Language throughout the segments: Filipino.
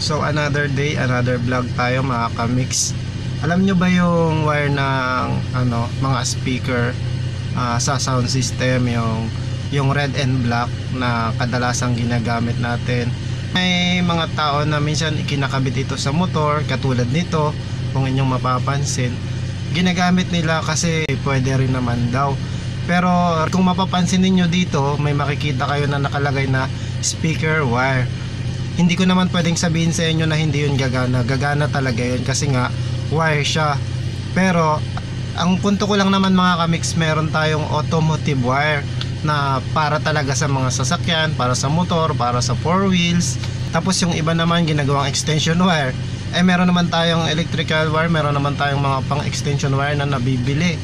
So another day, another vlog tayo mga kamix. Alam nyo ba yung wire ng mga speaker sa sound system, yung red and black na kadalasang ginagamit natin? May mga tao na minsan ikinakabit ito sa motor, katulad nito, kung inyong mapapansin. Ginagamit nila kasi pwede rin naman daw. Pero kung mapapansin niyo dito, may makikita kayo na nakalagay na speaker wire. Hindi ko naman pwedeng sabihin sa inyo na hindi yun gagana. Gagana talaga yun kasi nga wire siya. Pero ang punto ko lang naman mga kamix, meron tayong automotive wire na para talaga sa mga sasakyan, para sa motor, para sa four wheels. Tapos yung iba naman ginagawang extension wire. Meron naman tayong electrical wire, meron naman tayong mga pang extension wire na nabibili.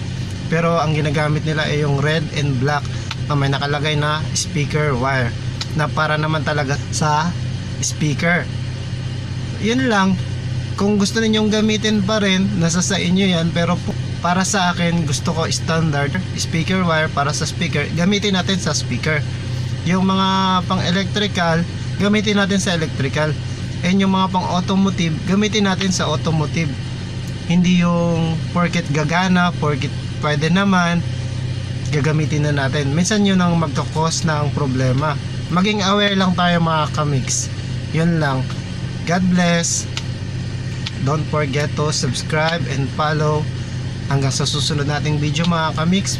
Pero ang ginagamit nila ay yung red and black na may nakalagay na speaker wire, na para naman talaga sa speaker. Yun lang. Kung gusto ninyong gamitin pa rin, nasa sa inyo yan. Pero para sa akin, gusto ko standard speaker wire para sa speaker. Gamitin natin sa speaker. Yung mga pang electrical, gamitin natin sa electrical. And yung mga pang automotive, gamitin natin sa automotive. Hindi yung porket gagana, porket pwede naman, gagamitin na natin. Minsan yun ang magkakos ng problema. Maging aware lang tayo mga kamix. Yun lang. God bless. Don't forget to subscribe and follow. Hanggang sa susunod nating video mga kamix.